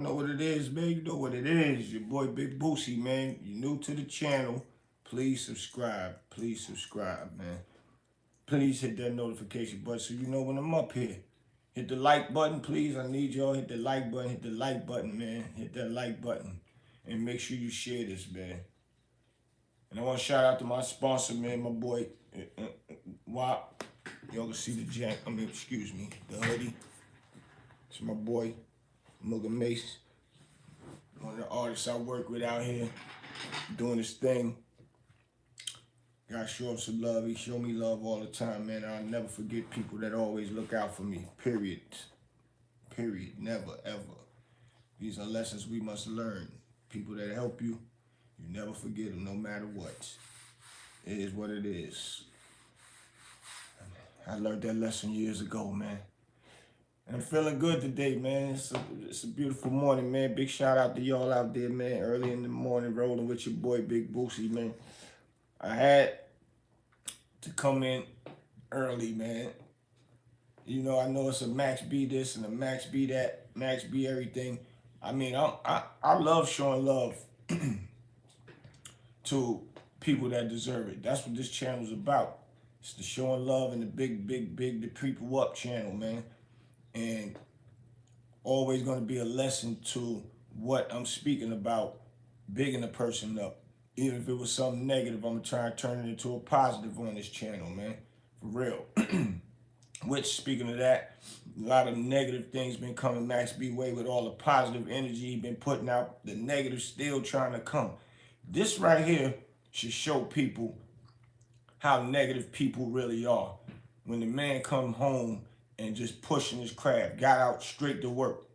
Know what it is, man. You know what it is. Your boy Big Boosie, man. You new to the channel. Please subscribe. Please subscribe, man. Please hit that notification button so you know when I'm up here. Hit the like button, please. I need y'all. Hit the like button. Hit the like button, man. Hit that like button. And make sure you share this, man. And I want to shout out to my sponsor, man, my boy. Wow. Y'all can see the excuse me, the hoodie. It's my boy, Mugga Mace. One of the artists I work with out here, doing this thing. Gotta show him some love. He show me love all the time, man. I'll never forget people that always look out for me. Period. Period. Never, ever. These are lessons we must learn. People that help you, you never forget them, no matter what. It is what it is. I learned that lesson years ago, man. And I'm feeling good today, man. It's a beautiful morning, man. Big shout out to y'all out there, man. Early in the morning, rolling with your boy, Big Boosie, man. I had to come in early, man. You know, I know it's a Max B this and a Max B that, Max B everything. I mean, I love showing love to people that deserve it. That's what this channel's about. It's the showing love and the big the people up channel, man. And always going to be a lesson to what I'm speaking about, bigging a person up. Even if it was something negative, I'm going to try and turn it into a positive on this channel, man. For real. Which, speaking of that, a lot of negative things been coming Max B way with all the positive energy he been putting out. The negative still trying to come. This right here should show people how negative people really are. When the man come home and just pushing his craft, got out straight to work.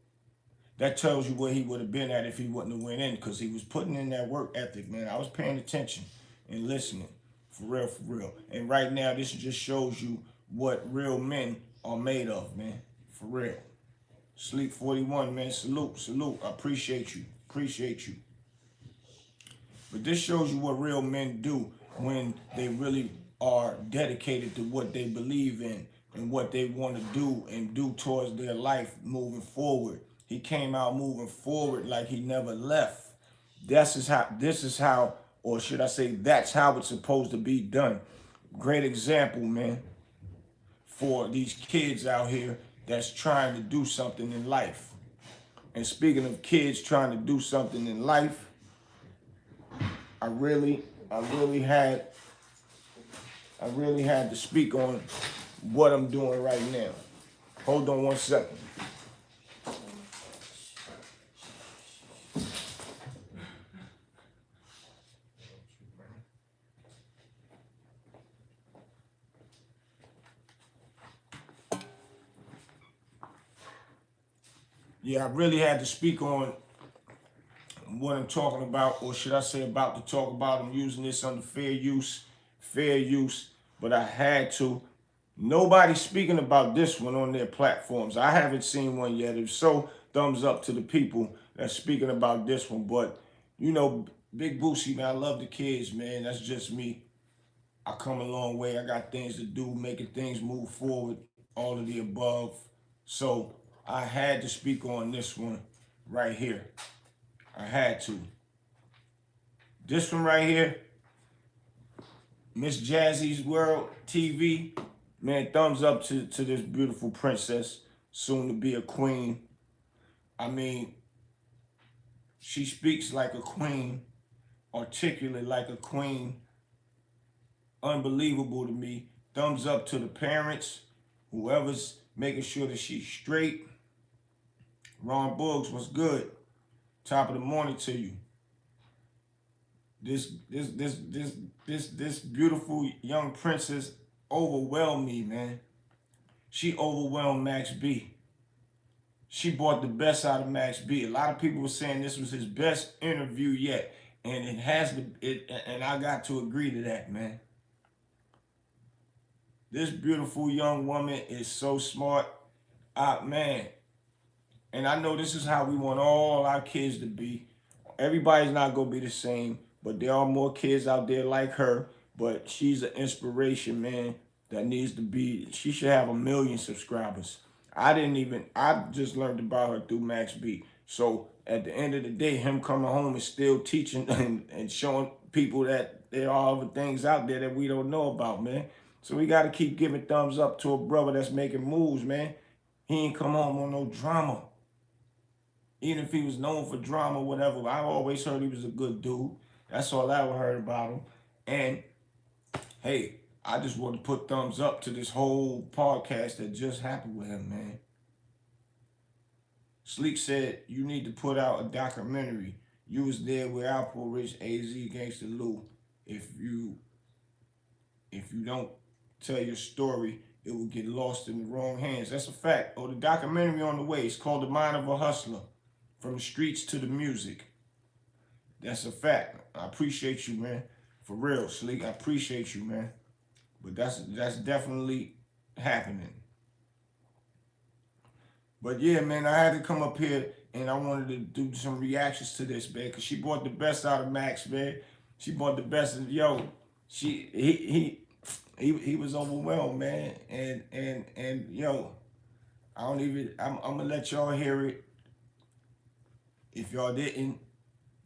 That tells you where he would have been at if he wouldn't have went in, because he was putting in that work ethic, man. I was paying attention and listening, for real, for real. And right now, this just shows you what real men are made of, man, for real. Sleep 41, man, salute, salute. I appreciate you, appreciate you. But this shows you what real men do when they really are dedicated to what they believe in and what they want to do and do towards their life moving forward. He came out moving forward like he never left. This is how, or should I say, that's how it's supposed to be done. Great example, man, for these kids out here that's trying to do something in life. And speaking of kids trying to do something in life, I really had to speak on what I'm doing right now. Hold on one second. Yeah, I really had to speak on what I'm talking about, or should I say about to talk about. I'm using this under fair use, but I had to. Nobody's speaking about this one on their platforms. I haven't seen one yet. If so, thumbs up to the people that's speaking about this one. But, you know, Big Boosie, man, I love the kids, man. That's just me. I come a long way. I got things to do, making things move forward, all of the above. So I had to speak on this one right here. I had to. This one right here, Miss Jazzysworldtv, man, thumbs up to this beautiful princess, soon to be a queen. I mean, she speaks like a queen, articulate like a queen. Unbelievable to me. Thumbs up to the parents, whoever's making sure that she's straight. Ron Buggs, what's good? Top of the morning to you. This beautiful young princess overwhelmed me, man. She overwhelmed Max B. She brought the best out of Max B. A lot of people were saying this was his best interview yet, and and I got to agree to that, man. This beautiful young woman is so smart, man. And I know this is how we want all our kids to be. Everybody's not going to be the same, but there are more kids out there like her. But she's an inspiration, man, that needs to be. She should have 1 million subscribers. I just learned about her through Max B. So at the end of the day, him coming home and still teaching and showing people that there are other things out there that we don't know about, man. So we got to keep giving thumbs up to a brother that's making moves, man. He ain't come home on no drama. Even if he was known for drama or whatever, I always heard he was a good dude. That's all I ever heard about him. And hey, I just want to put thumbs up to this whole podcast that just happened with him, man. Sleek said, you need to put out a documentary. You was there with Alpo Rich, AZ, Gangsta Lou. If you don't tell your story, it will get lost in the wrong hands. That's a fact. Oh, the documentary on the way. It's called The Mind of a Hustler, From the Streets to the Music. That's a fact. I appreciate you, man. For real, Sleek. I appreciate you, man. But that's definitely happening. But yeah, man, I had to come up here and I wanted to do some reactions to this, man, because she brought the best out of Max, man. She brought the best of, yo, he was overwhelmed, man. And yo, I'm gonna let y'all hear it if y'all didn't.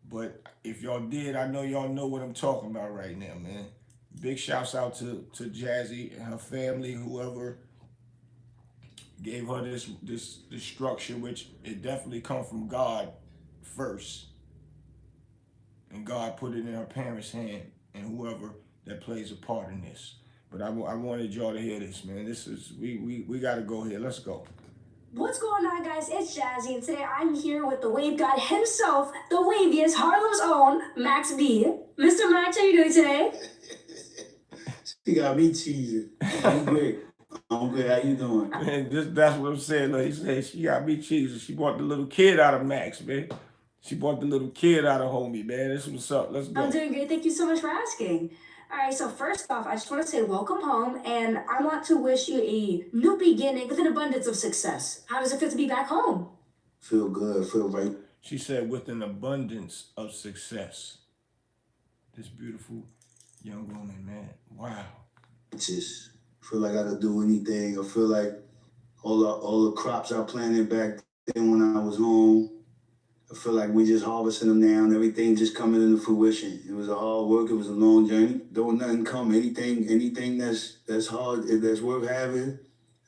But if y'all did, I know y'all know what I'm talking about right now, man. Big shouts out to Jazzy and her family, whoever gave her this structure, which it definitely come from God first. And God put it in her parents' hand and whoever that plays a part in this. But I wanted y'all to hear this, man. This is, we got to go here. Let's go. What's going on, guys? It's Jazzy, and today I'm here with the Wave God himself, the waviest, Harlem's own, Max B. Mr. Max, how you doing today? She got me cheesing. I'm great. I'm good. How you doing? Man, that's what I'm saying. Like he said, she got me cheesing. She brought the little kid out of Max, man. She brought the little kid out of homie, man. This what's up. Let's go. I'm doing great. Thank you so much for asking. All right, so first off, I just want to say welcome home, and I want to wish you a new beginning with an abundance of success. How does it feel to be back home? Feel good. Feel right. She said with an abundance of success. This beautiful young woman, man. Wow. Just feel like I could do anything. I feel like all the crops I planted back then when I was home, I feel like we just harvesting them now and everything just coming into fruition. It was a hard work. It was a long journey. Don't nothing come. Anything that's hard, that's worth having,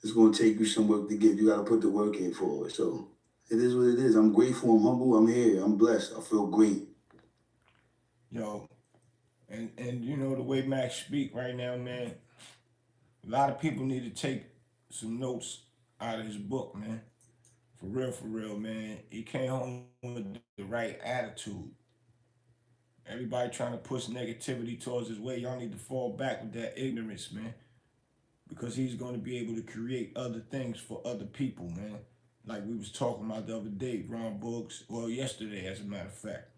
it's going to take you some work to get. You got to put the work in for it. So it is what it is. I'm grateful. I'm humble. I'm here. I'm blessed. I feel great. Yo, and you know the way Max speak right now, man, a lot of people need to take some notes out of his book, man. For real, man. He came home with the right attitude. Everybody trying to push negativity towards his way. Y'all need to fall back with that ignorance, man. Because he's going to be able to create other things for other people, man. Like we was talking about the other day, Ron Books, well, yesterday, as a matter of fact.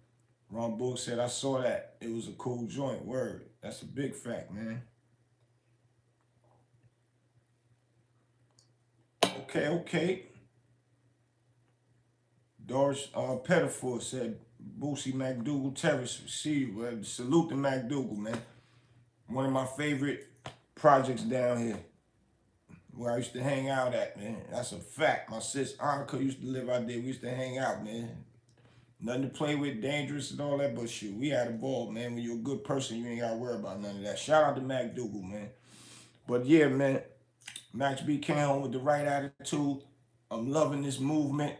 Ron Books said, I saw that. It was a cool joint. Word. That's a big fact, man. Okay. Doris Pettifor said, Boosie McDougal Terrace, see you. Salute to McDougal, man. One of my favorite projects down here where I used to hang out at, man. That's a fact. My sis Annika used to live out there. We used to hang out, man. Nothing to play with, dangerous and all that, but shoot, we had a ball, man. When you're a good person, you ain't got to worry about none of that. Shout out to McDougal, man. But yeah, man, Max B came home with the right attitude. I'm loving this movement.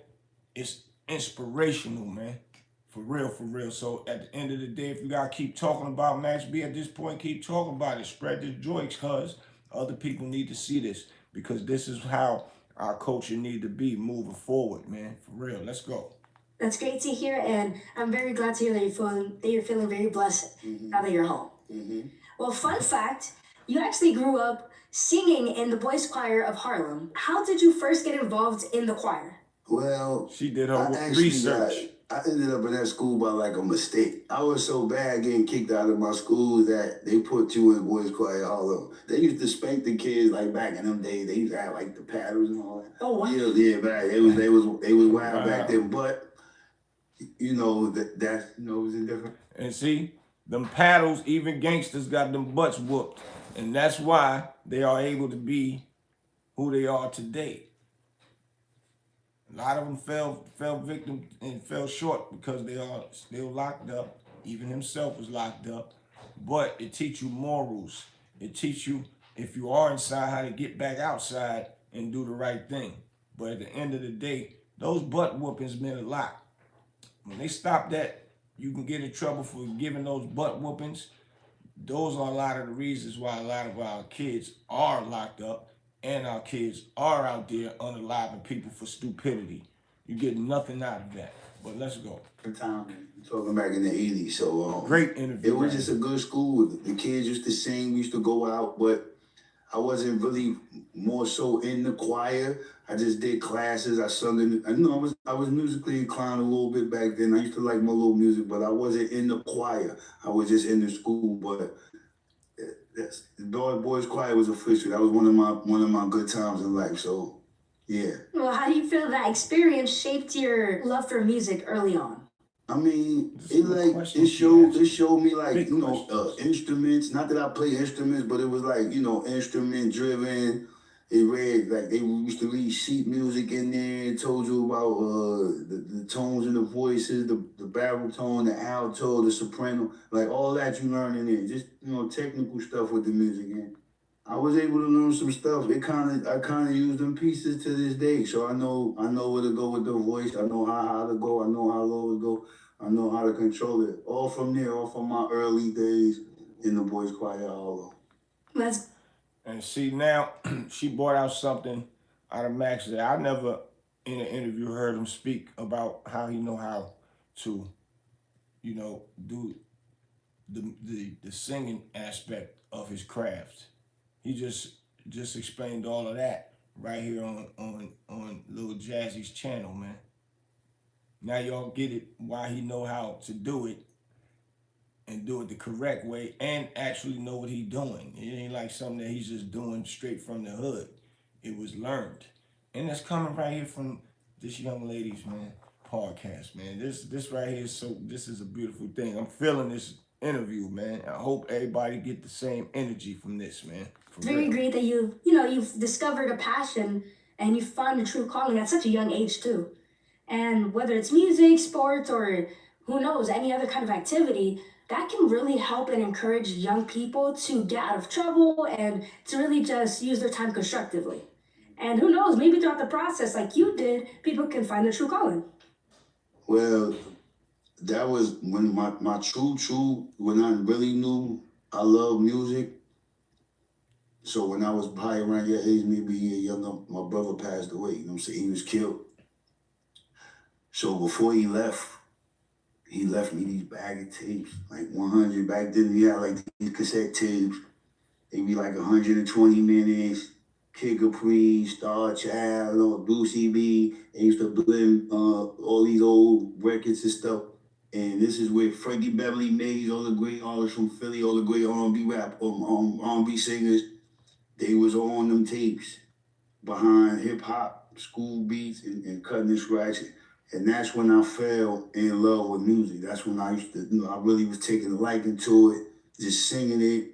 It's inspirational, man. For real. So at the end of the day, if you gotta keep talking about Max B at this point, keep talking about it. Spread this joy, because other people need to see this, because this is how our culture need to be moving forward, man. For real. Let's go. That's great to hear, and I'm very glad to hear that you're feeling very blessed now that you're home. Well, fun fact, you actually grew up singing in the boys' choir of Harlem. How did you first get involved in the choir? Well, she did her research. I ended up in that school by like a mistake. I was so bad getting kicked out of my school that they put you in boys' choir Harlem. They used to spank the kids like back in them days. They used to have like the paddles and all that. Oh, wow. Yeah, back. They was wild back then, but you know that was indifferent. And see, them paddles, even gangsters got them butts whooped. And that's why they are able to be who they are today. A lot of them fell victim and fell short because they are still locked up. Even himself was locked up. But it teach you morals. It teach you, if you are inside, how to get back outside and do the right thing. But at the end of the day, those butt whoopings meant a lot. When they stop that, you can get in trouble for giving those butt whoopings. Those are a lot of the reasons why a lot of our kids are locked up and our kids are out there unaliving people for stupidity. You get nothing out of that. But let's go. Time talking back in the 80s, so Great interview. it was just a good school. The kids used to sing, we used to go out, but I wasn't really more so in the choir. I just did classes. I sung I was musically inclined a little bit back then. I used to like my little music, but I wasn't in the choir. I was just in the school. But the boys choir was official. That was one of my good times in life. So yeah. Well, how do you feel that experience shaped your love for music early on? I mean, it showed me like, instruments. Not that I play instruments, but it was like, instrument driven. It read like they used to read sheet music in there. It told you about the tones and the voices, the baritone, the alto, the soprano, like all that you learn in there. Just technical stuff with the music. And I was able to learn some stuff. I kind of use them pieces to this day. So I know where to go with the voice. I know how to go. I know how low to go. I know how to control it. All from there, all from my early days in the boys' choir. All and see now, she brought out something out of Max that I never in an interview heard him speak about how he know how to, do the singing aspect of his craft. He just explained all of that right here on Lil Jazzy's channel, man. Now y'all get it why he know how to do it and do it the correct way and actually know what he doing. It ain't like something that he's just doing straight from the hood. It was learned. And that's coming right here from this young lady's, man, podcast, man. This right here this is a beautiful thing. I'm feeling this interview, man. I hope everybody get the same energy from this, man. It's very great that you've discovered a passion and you found a true calling at such a young age too. And whether it's music, sports, or who knows, any other kind of activity, that can really help and encourage young people to get out of trouble and to really just use their time constructively. And who knows, maybe throughout the process, like you did, people can find their true calling. Well, that was when my true, when I really knew I love music. So when I was probably around your age, maybe a year younger, my brother passed away. You know what I'm saying? He was killed. So before he left me these bag of tapes, like 100. Back then we had like these cassette tapes. They'd be like 120 minutes. Kid Capri, Star Child, Lucy B. They used to blend all these old records and stuff. And this is where Freddie Beverly Mays, all the great artists from Philly, all the great R&B R&B singers, they was on them tapes behind hip hop, school beats, and cutting and scratching. And that's when I fell in love with music. That's when I used to, I really was taking a liking to it, just singing it.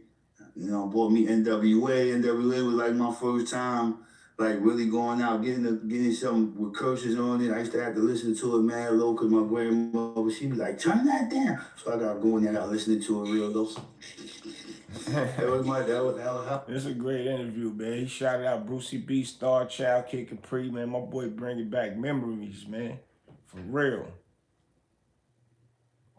Bought me NWA. NWA was like my first time, like really going out, getting something with curses on it. I used to have to listen to it mad low because my grandmother, she was like, turn that down. So I got to go in there, listening to it real low. It's a great interview, man. He shouted out Brucey B, Star Child, Kid Capri, man. My boy bringing back memories, man. For real.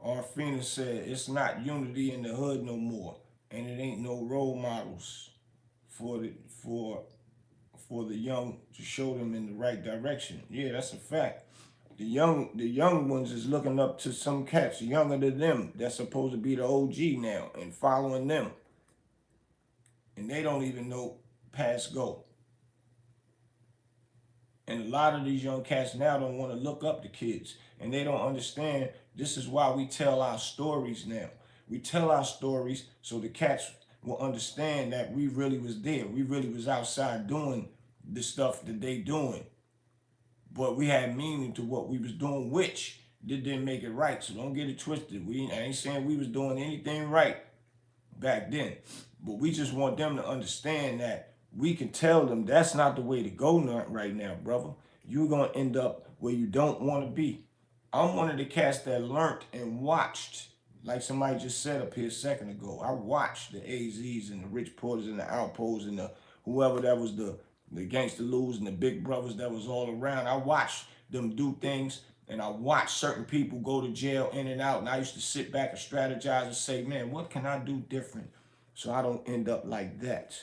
Arfina said, it's not unity in the hood no more. And it ain't no role models for the young to show them in the right direction. Yeah, that's a fact. The young ones is looking up to some cats younger than them that's supposed to be the OG now and following them. And they don't even know past go. And a lot of these young cats now don't want to look up to kids. And they don't understand this is why we tell our stories now. We tell our stories so the cats will understand that we really was there. We really was outside doing the stuff that they doing. But we had meaning to what we was doing, which didn't make it right. So don't get it twisted. I ain't saying we was doing anything right back then. But we just want them to understand that we can tell them that's not the way to go right now, brother. You're going to end up where you don't want to be. I'm one of the cats that learned and watched, like somebody just said up here a second ago. I watched the AZs and the Rich Porters and the Outposts and the whoever that was the Gangsta Lou's and the Big Brothers that was all around. I watched them do things, and I watched certain people go to jail in and out. And I used to sit back and strategize and say, man, what can I do different so I don't end up like that?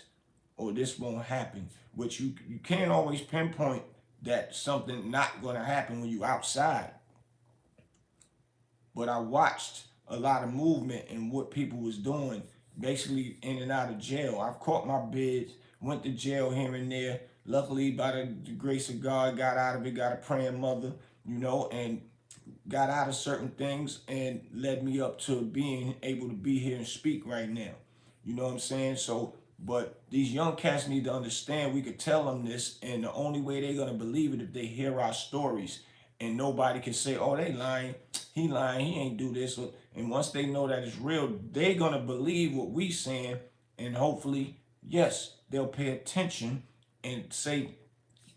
Or this won't happen. Which you can't always pinpoint that something not gonna happen when you outside. But I watched a lot of movement and what people was doing, basically in and out of jail. I've caught my bids, went to jail here and there. Luckily, by the grace of God, got out of it, got a praying mother, you know, and got out of certain things and led me up to being able to be here and speak right now. You know what I'm saying? So, but these young cats need to understand we could tell them this, and the only way they're going to believe it if they hear our stories. And nobody can say, oh, they lying, he ain't do this. And once they know that it's real, they're going to believe what we saying. And hopefully, yes, they'll pay attention and say,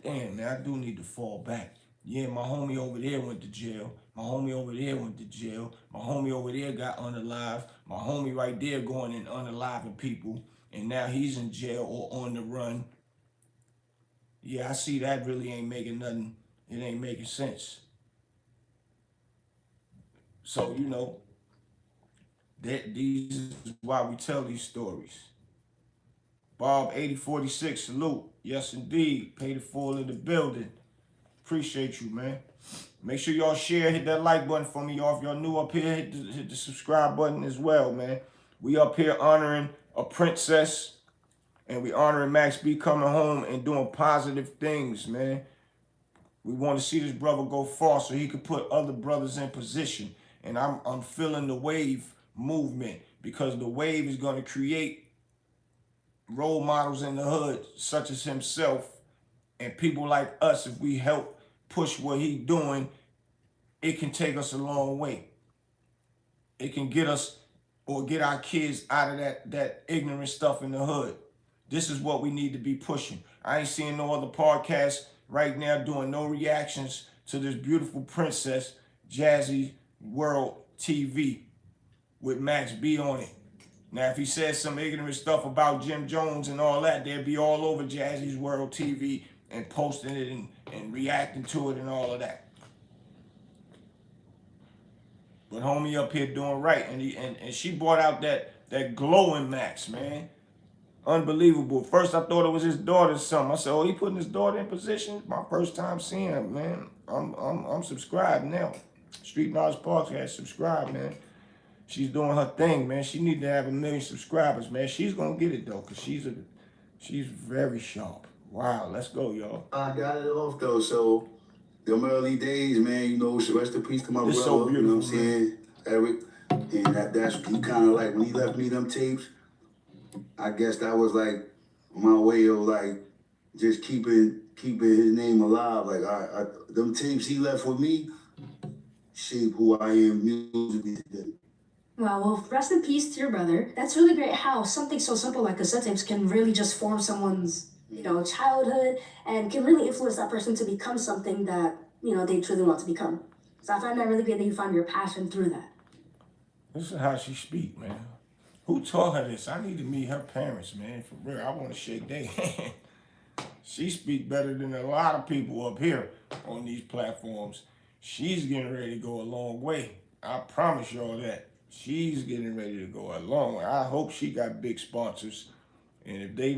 damn, man, I do need to fall back. Yeah, my homie over there went to jail. My homie over there went to jail. My homie over there got unalive. My homie right there going and unaliving people. And now he's in jail or on the run. Yeah, I see that really ain't making nothing. It ain't making sense. So, you know, these is why we tell these stories. Bob 8046, salute. Yes, indeed. Pay the full in the building. Appreciate you, man. Make sure y'all share, hit that like button for me, y'all. If y'all new up here, hit the subscribe button as well, man. We up here honoring a princess, and we honoring Max B coming home and doing positive things, man. We want to see this brother go far so he could put other brothers in position. And I'm feeling the wave movement, because the wave is going to create role models in the hood, such as himself, and people like us. If we help push what he's doing, it can take us a long way. It can get us or get our kids out of that ignorant stuff in the hood. This is what we need to be pushing. I ain't seeing no other podcasts right now doing no reactions to this beautiful princess, Jazzysworldtv, with Max B on it. Now, if he says some ignorant stuff about Jim Jones and all that, they'll be all over Jazzysworldtv and posting it and reacting to it and all of that. But homie up here doing right, and she brought out that glowing Max, man. Unbelievable. First I thought it was his daughter or something. I said, oh, he putting his daughter in position? My first time seeing him, man. I'm subscribed now. Street Knowledge Podcast, subscribe, man. She's doing her thing, man. She need to have 1 million subscribers, man. She's gonna get it though, cause she's very sharp. Wow, let's go, y'all. I got it off though, so them early days, man, you know, rest in peace to my This brother, so beautiful, you know what I'm saying, Eric. And that's he kind of like, when he left me them tapes, I guess that was like my way of like just keeping his name alive. Like I them tapes he left with me shape who I am musically today. Wow, well, rest in peace to your brother. That's really great how something so simple like cassette tapes can really just form someone's, childhood, and can really influence that person to become something that, they truly want to become. So I find that really great that you found your passion through that. This is how she speak, man. Who taught her this? I need to meet her parents, man. For real, I want to shake their hand. She speak better than a lot of people up here on these platforms. She's getting ready to go a long way. I promise y'all that. She's getting ready to go a long way. I hope she got big sponsors. And if they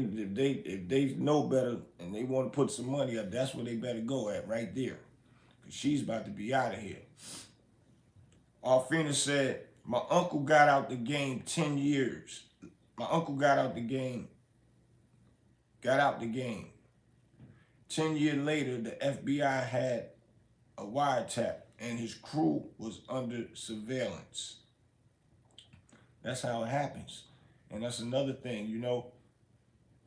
know better and they want to put some money up, that's where they better go at, right there. Because she's about to be out of here. Alfina said, my uncle got out the game 10 years. My uncle got out the game. 10 years later, the FBI had a wiretap and his crew was under surveillance. That's how it happens. And that's another thing,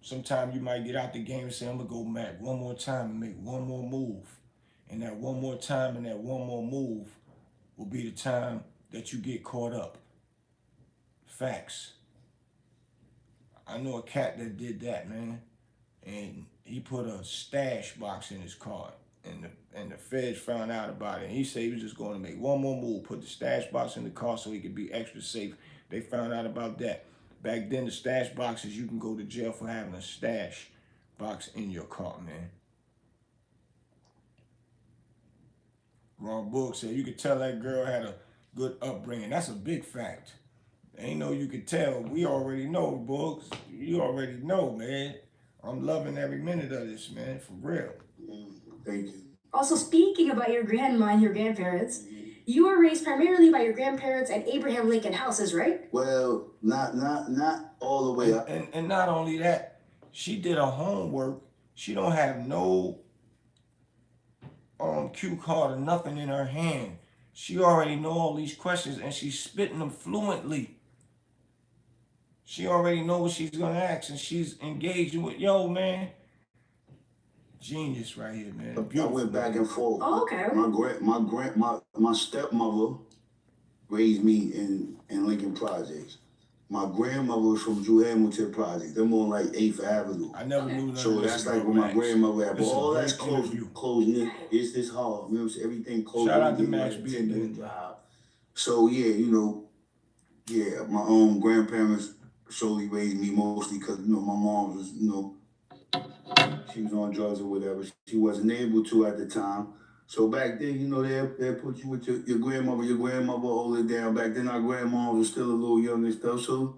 sometimes you might get out the game and say, I'm going to go back one more time and make one more move. And that one more time and that one more move will be the time that you get caught up. Facts. I know a cat that did that, man. And he put a stash box in his car. and the feds found out about it. And he said he was just going to make one more move, put the stash box in the car so he could be extra safe. They found out about that. Back then, the stash boxes, you can go to jail for having a stash box in your car, man. Ron Book said you could tell that girl had a good upbringing. That's a big fact. Ain't no you could tell. We already know, Books. You already know, man. I'm loving every minute of this, man, for real. Thank you. Also, speaking about your grandma and your grandparents, you were raised primarily by your grandparents at Abraham Lincoln houses, right? Well, not all the way up. And not only that, she did her homework. She don't have no cue card or nothing in her hand. She already know all these questions and she's spitting them fluently. She already know what she's gonna ask and she's engaging with, yo, man. Genius right here, man. Beautiful. I went back and forth. Oh, okay. My stepmother raised me in Lincoln Projects. My grandmother was from Drew Hamilton Projects. Them on like 8th Avenue. I never knew that. So that's like where my grandmother at. But all that's close knit. It's this hall. You know, everything close. Shout out to Max B. So yeah, you know, yeah, my own grandparents solely raised me mostly because, you know, my mom was, you know, she was on drugs or whatever. She wasn't able to at the time. So back then, you know, they put you with your grandmother. Your grandmother hold it down. Back then, our grandma was still a little young and stuff. So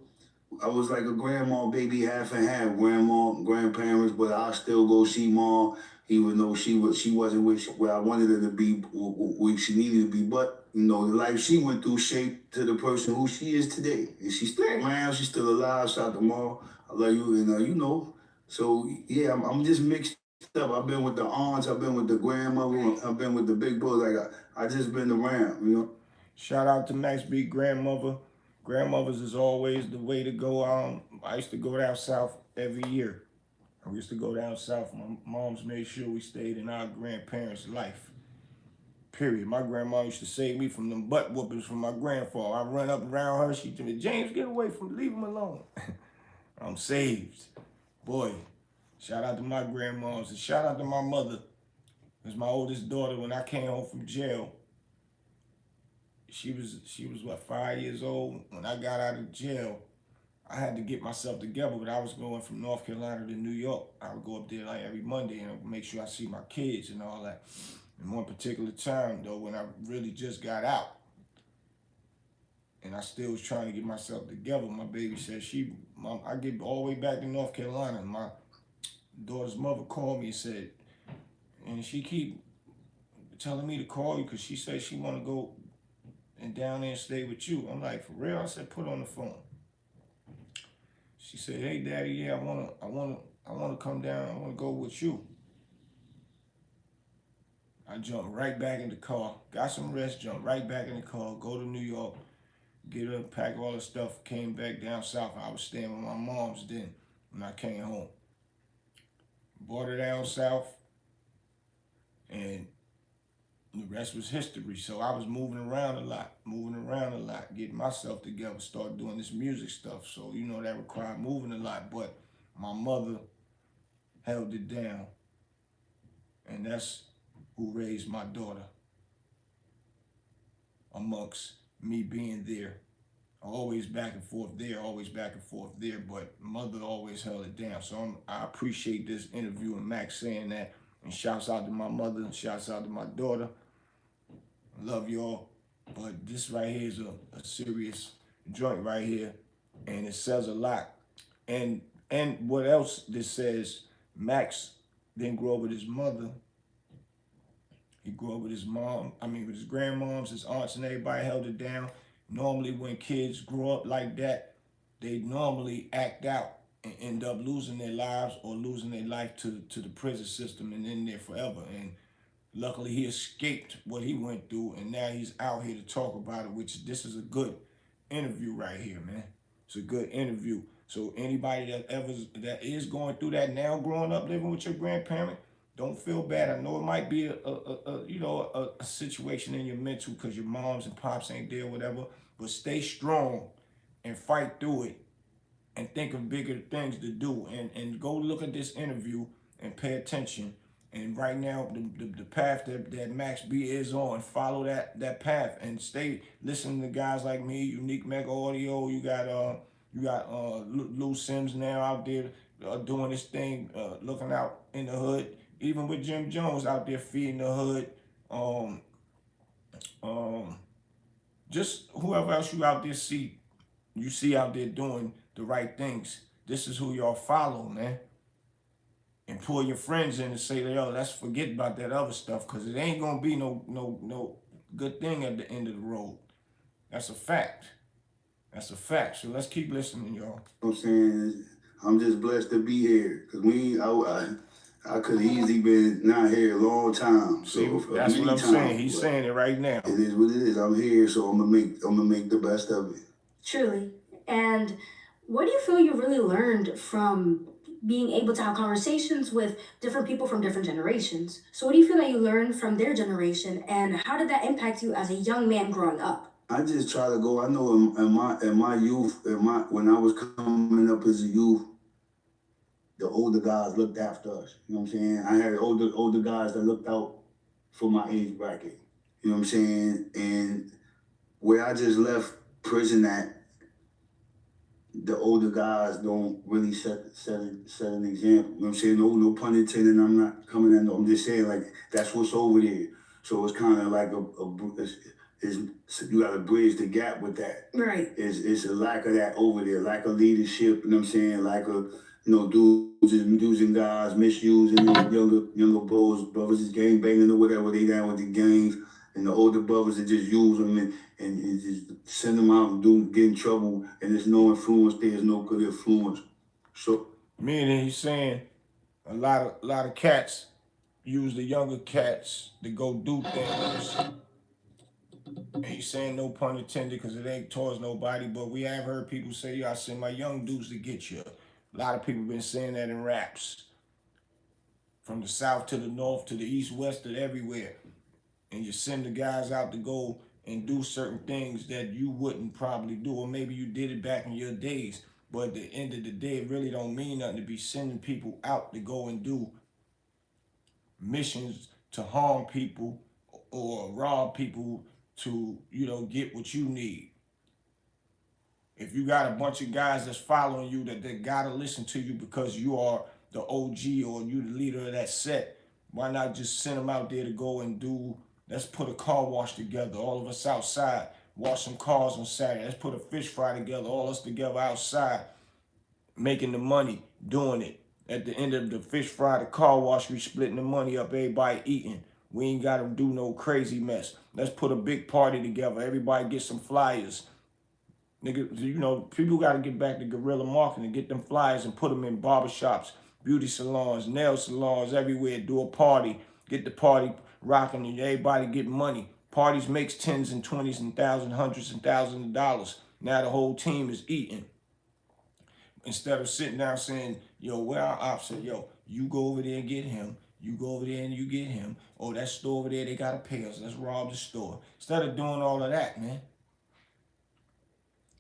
I was like a grandma baby, half and half. Grandma, grandparents, but I still go see mom, even though she wasn't where I wanted her to be, where she needed to be. But you know, the life she went through shaped to the person who she is today. And she's still around. She's still alive. Shout out to mom. I love you. And you know. So yeah, I'm just mixed up. I've been with the aunts, I've been with the grandmother, I've been with the big boys. Like I just been around, you know. Shout out to Max B, grandmother. Grandmothers is always the way to go. I used to go down south every year. I used to go down south. My mom's made sure we stayed in our grandparents' life. Period. My grandma used to save me from them butt whoopings from my grandfather. I run up around her. She told me, James, get away from him. Leave him alone. I'm saved. Boy, shout out to my grandmas and shout out to my mother. Because my oldest daughter, when I came home from jail, she was what, 5 years old? When I got out of jail, I had to get myself together, but I was going from North Carolina to New York. I would go up there like every Monday and make sure I see my kids and all that. And one particular time, though, when I really just got out, and I still was trying to get myself together, my baby said, Mom, I get all the way back to North Carolina. My daughter's mother called me and said, and she keep telling me to call you because she said she want to go and down there and stay with you. I'm like, for real? I said, put on the phone. She said, hey, Daddy, yeah, I wanna come down. I want to go with you. I jumped right back in the car, got some rest, jumped right back in the car, go to New York, get her, pack all the stuff, came back down south. I was staying with my mom's then when I came home. Brought her down south, and the rest was history. So I was moving around a lot, getting myself together, start doing this music stuff. So, you know, that required moving a lot, but my mother held it down, and that's who raised my daughter amongst me being there. Always back and forth there, but mother always held it down. So I appreciate this interview and Max saying that. And shouts out to my mother and shouts out to my daughter. Love y'all. But this right here is a serious joint right here. And it says a lot. And what else this says, Max didn't grow up with his mother. He grew up with his mom, with his grandmoms, his aunts, and everybody held it down. Normally when kids grow up like that, they normally act out and end up losing their lives or losing their life to the prison system and in there forever. And luckily he escaped what he went through, and now he's out here to talk about it, which this is a good interview right here, man. It's a good interview. So anybody that is going through that now, growing up, living with your grandparent, don't feel bad. I know it might be a situation in your mental because your moms and pops ain't there, whatever, but stay strong and fight through it and think of bigger things to do. And go look at this interview and pay attention And right now, the path that Max B is on, follow that path and stay listening to guys like me, Unique Mega Audio. You got Lou Sims now out there doing this thing, looking out in the hood. Even with Jim Jones out there feeding the hood. Um, um, just whoever else you see out there doing the right things. This is who y'all follow, man. And pull your friends in and say, yo, let's forget about that other stuff, because it ain't gonna be no good thing at the end of the road. That's a fact. That's a fact. So let's keep listening, y'all. You know what I'm saying? I'm just blessed to be here, because I could have easily been not here a long time. So see, that's what I'm saying. He's saying it right now. It is what it is. I'm here, so I'm gonna make the best of it. Truly. And what do you feel you really learned from being able to have conversations with different people from different generations? So what do you feel that you learned from their generation, and how did that impact you as a young man growing up? I just try to go. I know in my youth, when I was coming up as a youth, the older guys looked after us. You know what I'm saying? I had older guys that looked out for my age bracket. You know what I'm saying? And where I just left prison at, the older guys don't really set an example. You know what I'm saying? No pun intended. I'm not coming at no. I'm just saying, like, that's what's over there. So it's kind of like you got to bridge the gap with that. Right. It's a lack of that over there, lack of leadership. You know what I'm saying? Lack of dudes and guys misusing younger brothers is gang banging or whatever. They down with the gangs, and the older brothers that just use them and just send them out and get in trouble, and there's no influence. There's no good influence. So meaning he's saying a lot of cats use the younger cats to go do things. And he's saying no pun intended, because it ain't towards nobody, but we have heard people say, yo, I send my young dudes to get you. A lot of people been saying that in raps. From the south to the north to the east, west, to everywhere. And you send the guys out to go and do certain things that you wouldn't probably do, or maybe you did it back in your days. But at the end of the day, it really don't mean nothing to be sending people out to go and do missions to harm people or rob people to, get what you need. If you got a bunch of guys that's following you that gotta listen to you because you are the OG or you the leader of that set, why not just send them out there to go and do, let's put a car wash together, all of us outside, wash some cars on Saturday, let's put a fish fry together, all us together outside, making the money, doing it. At the end of the fish fry, the car wash, we splitting the money up, everybody eating. We ain't got to do no crazy mess. Let's put a big party together. Everybody get some flyers. Nigga, people got to get back to guerrilla marketing, get them flyers and put them in barbershops, beauty salons, nail salons, everywhere. Do a party. Get the party rocking and everybody get money. Parties makes tens and twenties and thousands, hundreds and thousands of dollars. Now the whole team is eating. Instead of sitting down saying, yo, where our ops are, yo, you go over there and get him. You go over there and you get him. Oh, that store over there, they got to pay us. Let's rob the store. Instead of doing all of that, man.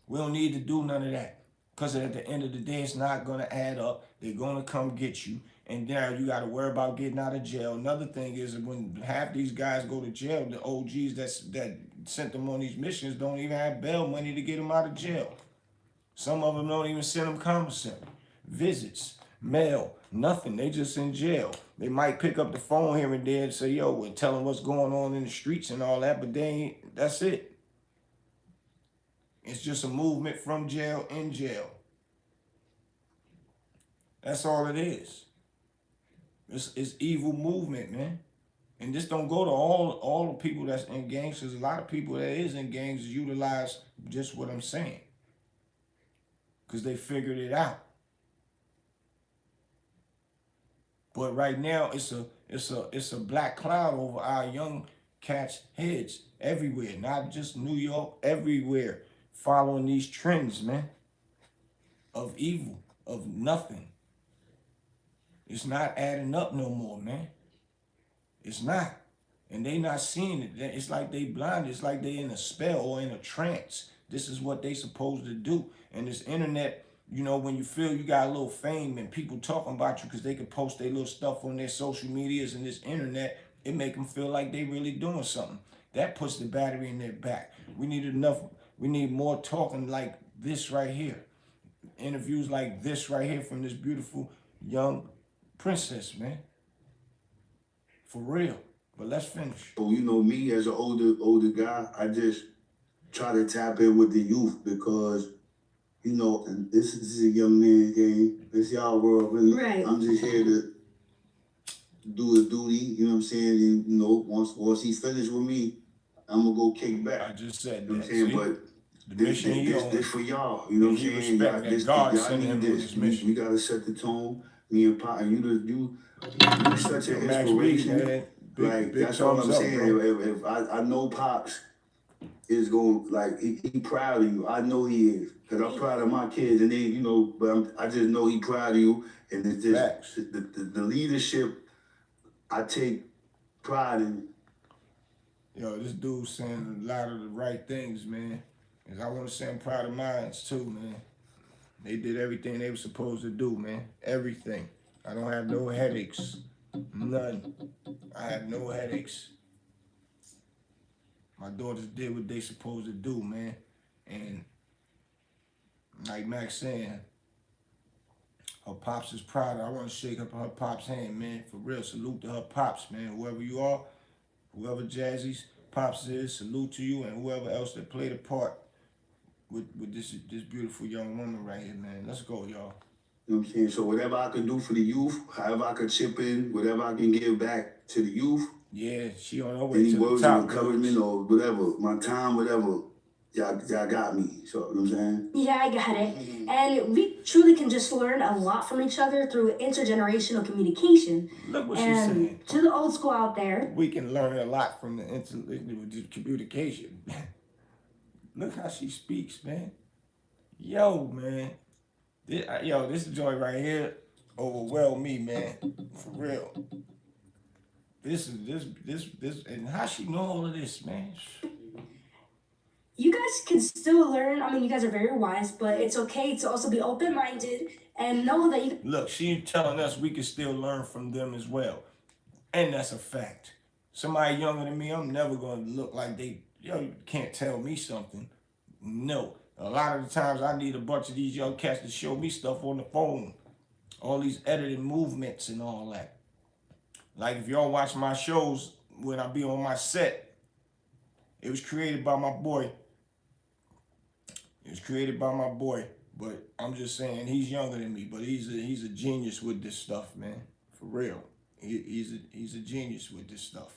We don't need to do none of that. Because at the end of the day, it's not going to add up. They're going to come get you. And now you got to worry about getting out of jail. Another thing is that when half these guys go to jail, the OGs that sent them on these missions don't even have bail money to get them out of jail. Some of them don't even send them commissary, visits, mail, nothing. They just in jail. They might pick up the phone here and there and say, yo, we're telling what's going on in the streets and all that, but that's it. It's just a movement from jail in jail. That's all it is. It's evil movement, man. And this don't go to all the people that's in gangs, because a lot of people that is in gangs utilize just what I'm saying. Because they figured it out. But right now it's a black cloud over our young cats' heads everywhere, not just New York, everywhere, following these trends, man, of evil, of nothing. It's not adding up no more, man. It's not. And they not seeing it. It's like they blind. It's like they in a spell or in a trance. This is what they supposed to do. And this internet You know, when you feel you got a little fame and people talking about you because they can post their little stuff on their social medias and this internet, it make them feel like they really doing something. That puts the battery in their back. We need more talking like this right here. Interviews like this right here from this beautiful young princess, man. For real. But let's finish. So, you know, me as an older guy, I just try to tap in with the youth because, you know, and this is a young man game. It's y'all world, really. Right. I'm just here to do the duty, you know what I'm saying? And, you know, once he's finished with me, I'm gonna go kick back. I just said You know that. what I'm saying? See? But The mission he on. this for y'all, you know what I'm He saying? respect that God sent him with his mission. We gotta set the tone. Me and Pop, and you such an Max inspiration. B, man. Big That's all I'm thumbs up, saying. bro. If I know Pops is going, like, he proud of you. I know he is. Because I'm proud of my kids. And they, you know, but I just know he proud of you. And it's just the leadership, I take pride in. Yo, this dude's saying a lot of the right things, man. And I want to say I'm proud of mine too, man. They did everything they were supposed to do, man. Everything. I don't have no headaches. None. I have no headaches. My daughters did what they supposed to do, man. And like Max saying, her pops is proud. I want to shake up her pops' hand, man. For real, salute to her pops, man. Whoever you are, whoever Jazzy's pops is, salute to you, and whoever else that played a part with this beautiful young woman right here, man. Let's go, y'all. You know what I'm saying? So whatever I can do for the youth, however I can chip in, whatever I can give back to the youth. Yeah, she on her way any to the words top. of encouragement or whatever, my time, whatever, y'all got me. So, you know what I'm saying? Yeah, I got it. And we truly can just learn a lot from each other through intergenerational communication. Look what and she's saying. To the old school out there, we can learn a lot from the communication. Look how she speaks, man. Yo, man. This joint right here overwhelmed me, man. For real. This, and how she know all of this, man. you guys can still learn. I mean, you guys are very wise, but it's okay to also be open-minded and know that you... Look, she's telling us we can still learn from them as well. And that's a fact. Somebody younger than me, I'm never going to look like they, you can't tell me something. No. A lot of the times I need a bunch of these young cats to show me stuff on the phone. All these edited movements and all that. Like if y'all watch my shows when I be on my set, it was created by my boy. It was created by my boy. But I'm just saying, he's younger than me, but he's a genius with this stuff, man. For real. He's a genius with this stuff.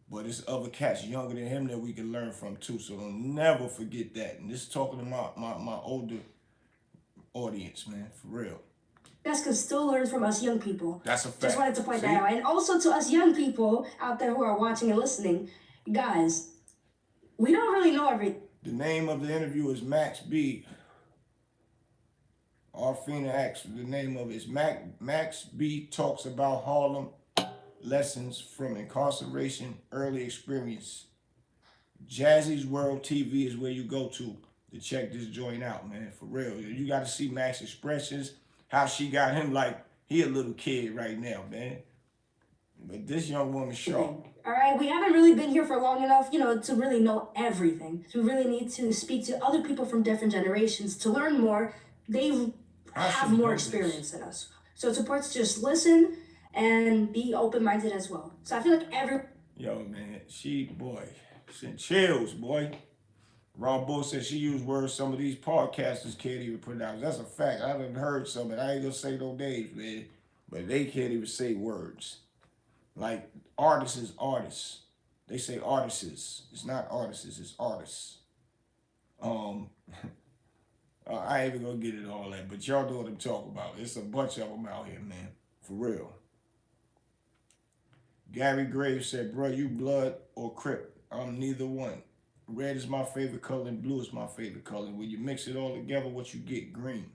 But it's other cats younger than him that we can learn from too. So don't never forget that. And this is talking to my older audience, man, for real. You guys can still learn from us young people. That's a fact. Just wanted to point that out. And also to us young people out there who are watching and listening, guys, we don't really know everything. The name of the interview is Max B. Arfina X. The name of it is Max B talks about Harlem lessons from incarceration, early experience. Jazzysworldtv is where you go to check this joint out, man. For real. You got to see Max's expressions, how she got him like he a little kid right now, man. But this young woman sharp. All right, we haven't really been here for long enough, to really know everything. So we really need to speak to other people from different generations to learn more. They have more experience than us. So it's important to just listen and be open-minded as well. So I feel like Yo, man, boy, sent chills, boy. Raw Bull said she used words some of these podcasters can't even pronounce. That's a fact. I done heard some of it. I ain't gonna say no names, man. But they can't even say words. Like, artists is artists. They say artists. It's not artists, it's artists. I ain't even gonna get it all that, but y'all know what I'm talking about. It's a bunch of them out here, man. For real. Gary Graves said, bro, you blood or Crip? I'm neither one. Red is my favorite color and blue is my favorite color. When you mix it all together, what you get? Green.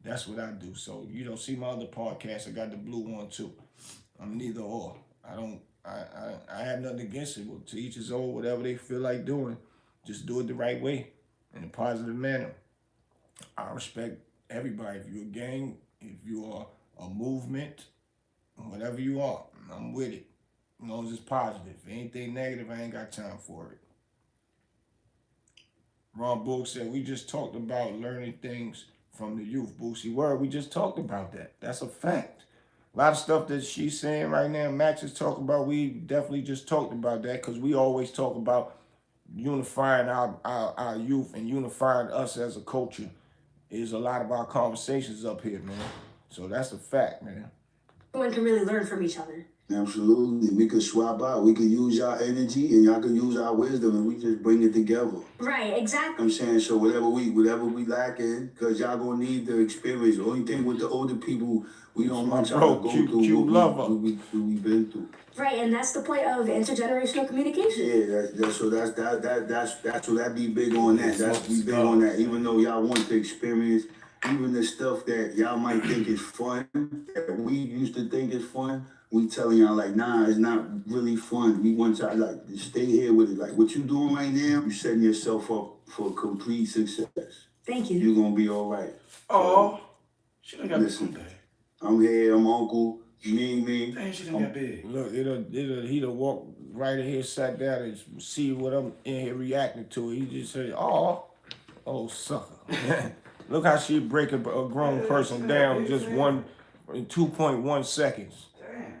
That's what I do. So, see my other podcast, I got the blue one too. I'm neither or. I have nothing against it. Well, to each his own, whatever they feel like doing, just do it the right way, in a positive manner. I respect Everybody, if you're a gang, if you are a movement, whatever you are, I'm with it. As long as it's positive. Anything negative, I ain't got time for it. Ron Boog said, we just talked about learning things from the youth. Boosie Word, we just talked about that. That's a fact. A lot of stuff that she's saying right now, Max is talking about, we definitely just talked about that because we always talk about unifying our youth and unifying us as a culture is a lot of our conversations up here, man. So that's a fact, man. Everyone can really learn from each other. Absolutely. We could swap out. We could use our energy and y'all could use our wisdom and we just bring it together. Right, exactly. I'm saying, so whatever we lacking, because y'all gonna need the experience. The only thing with the older people, we don't want y'all to go through what we've been through. Right, and that's the point of intergenerational communication. Yeah, that's what that be big on that. That's be big on that. Even though y'all want the experience, even the stuff that y'all might think is fun, that we used to think is fun, we telling y'all like, nah, it's not really fun. We want y'all like to stay here with it. Like what you doing right now, you setting yourself up for complete success. Thank you. You're gonna be all right. Oh, she done got listen. I'm here. I'm Uncle. Me. Dang, she done got big. Look, he'd have walked right in here, sat down, and see what I'm in here reacting to. He just said, oh, sucker. Look how she break a grown person down just in 2.1 seconds. Damn.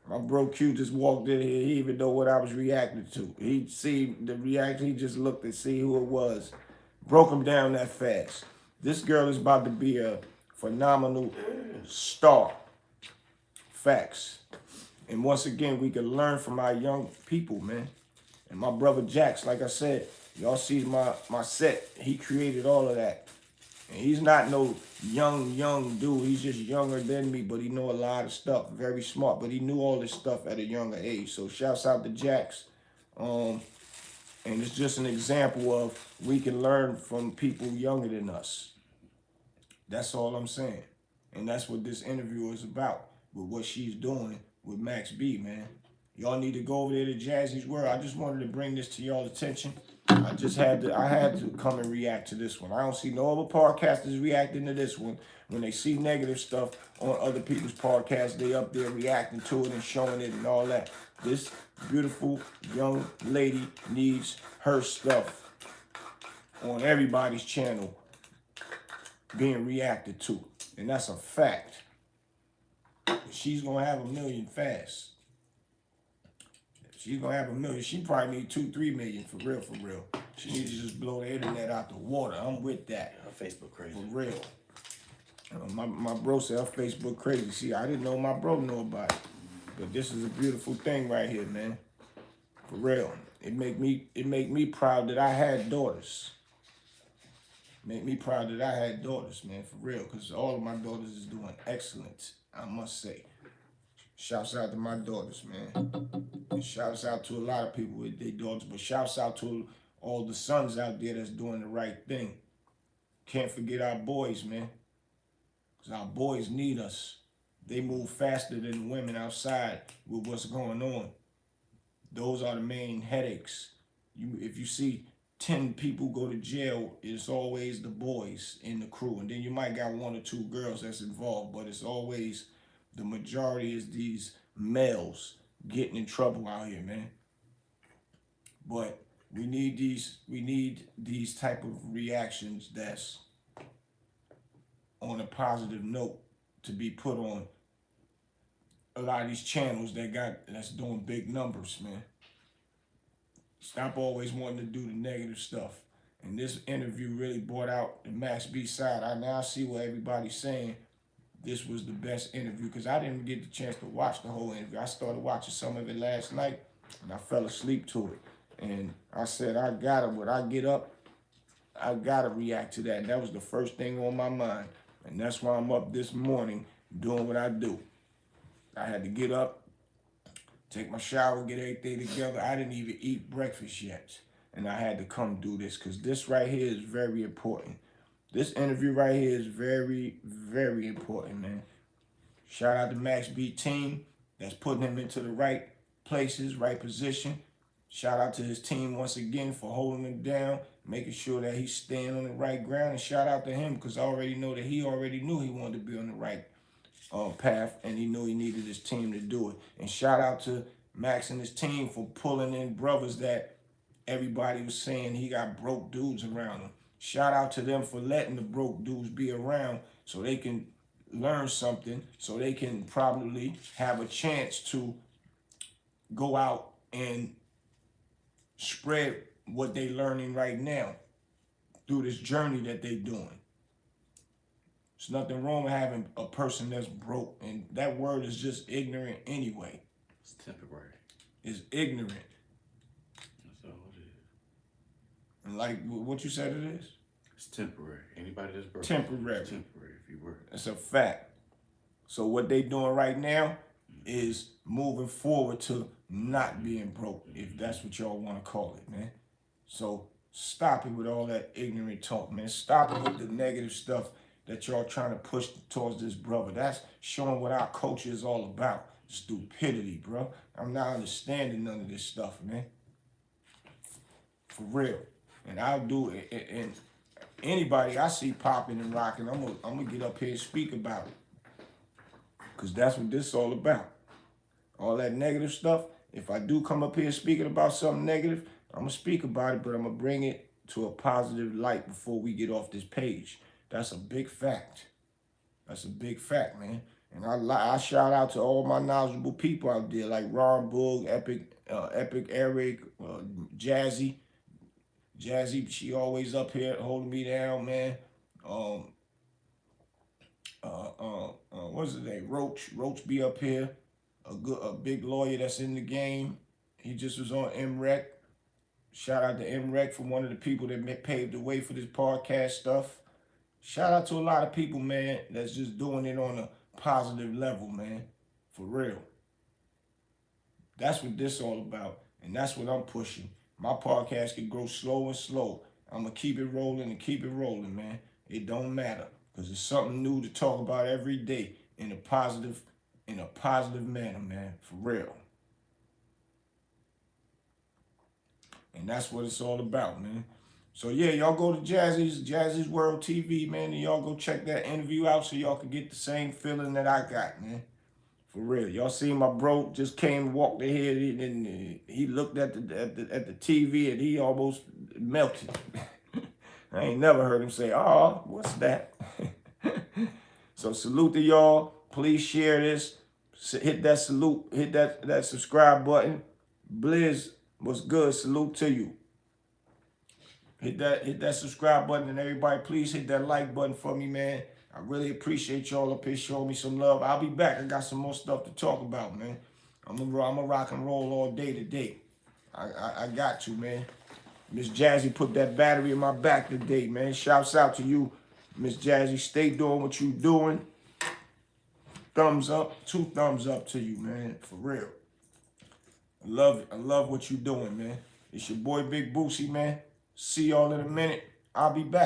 My bro Q just walked in here. He even know what I was reacting to. He'd see the reaction. He just looked and see who it was. Broke him down that fast. This girl is about to be a phenomenal star. Facts. And once again, we can learn from our young people, man. And my brother Jax, like I said, y'all see my set. He created all of that. And he's not no young dude. He's just younger than me, but he know a lot of stuff. Very smart, but he knew all this stuff at a younger age. So shouts out to Jax. And it's just an example of we can learn from people younger than us. That's all I'm saying. And that's what this interview is about, with what she's doing with Max B, man. Y'all need to go over there to Jazzy's World. I just wanted to bring this to y'all's attention. I had to come and react to this one. I don't see no other podcasters reacting to this one. When they see negative stuff on other people's podcasts, they up there reacting to it and showing it and all that. This beautiful young lady needs her stuff on everybody's channel being reacted to. And that's a fact. She's gonna have 1 million fast. She's gonna have 1 million. She probably need 2-3 million for real. She needs to just blow the internet out the water. I'm with that. Her Facebook crazy. For real. My bro said her Facebook crazy. See, I didn't know my bro knew about it. But this is a beautiful thing right here, man. For real. It make me proud that I had daughters. Make me proud that I had daughters, man, for real. Because all of my daughters is doing excellent, I must say. Shouts out to my daughters, man. And shouts out to a lot of people with their daughters, but shouts out to all the sons out there that's doing the right thing. Can't forget our boys, man. Because our boys need us. They move faster than the women outside with what's going on. Those are the main headaches. If you see 10 people go to jail, it's always the boys in the crew. And then you might got 1 or 2 girls that's involved, but it's always the majority is these males getting in trouble out here, man. But we need these type of reactions that's on a positive note to be put on a lot of these channels that's doing big numbers, man. Stop always wanting to do the negative stuff. And this interview really brought out the Max B side. I now see what everybody's saying. This was the best interview because I didn't get the chance to watch the whole interview. I started watching some of it last night and I fell asleep to it. And I said, when I get up, I gotta react to that. And that was the first thing on my mind. And that's why I'm up this morning doing what I do. I had to get up, take my shower, get everything together. I didn't even eat breakfast yet. And I had to come do this because this right here is very important. This interview right here is very, very important, man. Shout out to Max B team that's putting him into the right places, right position. Shout out to his team once again for holding him down making sure that he's staying on the right ground. And shout out to him, because I already know that he already knew he wanted to be on the right path, and he knew he needed his team to do it. And shout out to Max and his team for pulling in brothers that everybody was saying he got broke dudes around him. Shout out to them for letting the broke dudes be around so they can learn something, so they can probably have a chance to go out and spread what they learning right now through this journey that they doing. There's nothing wrong with having a person that's broke, and that word is just ignorant anyway. It's temporary. It's ignorant. That's all it is. And like what you said it is? It's temporary. Anybody that's broke. Temporary. It's temporary if you work. That's a fact. So what they doing right now is moving forward to not being broke, if that's what y'all want to call it, man. So stop it with all that ignorant talk, man. Stop it with the negative stuff that y'all trying to push towards this brother. That's showing what our culture is all about. Stupidity, bro. I'm not understanding none of this stuff, man. For real. And I'll do it. And anybody I see popping and rocking, I'm gonna get up here and speak about it. Because that's what this is all about. All that negative stuff, if I do come up here speaking about something negative, I'm going to speak about it, but I'm going to bring it to a positive light before we get off this page. That's a big fact. That's a big fact, man. And I shout out to all my knowledgeable people out there, like Ron Boog, Epic Eric, Jazzy. Jazzy, she always up here holding me down, man. What's his name? Roach be up here. A big lawyer that's in the game. He just was on MREC. Shout out to MREC for one of the people that paved the way for this podcast stuff. Shout out to a lot of people, man, that's just doing it on a positive level, man. For real. That's what this all about. And that's what I'm pushing. My podcast can grow slow and slow. I'm going to keep it rolling and keep it rolling, man. It don't matter. Because it's something new to talk about every day in a positive manner, man. For real. And that's what it's all about, man. So yeah, y'all go to Jazzysworldtv, man, and y'all go check that interview out so y'all can get the same feeling that I got, man. For real. Y'all seen my bro just came, walked ahead, and he looked at the TV and he almost melted. I ain't never heard him say, "Oh, what's that?" So salute to y'all. Please share this. Hit that salute. Hit that subscribe button. Blizz, what's good? Salute to you. Hit that subscribe button, and everybody, please hit that like button for me, man. I really appreciate y'all up here showing me some love. I'll be back. I got some more stuff to talk about, man. I'm gonna rock and roll all day today. I got to, man. Miss Jazzy put that battery in my back today, man. Shouts out to you, Miss Jazzy. Stay doing what you doing. Thumbs up, 2 thumbs up to you, man. For real. I love what you doing, man. It's your boy Big Boosie, man. See y'all in a minute. I'll be back.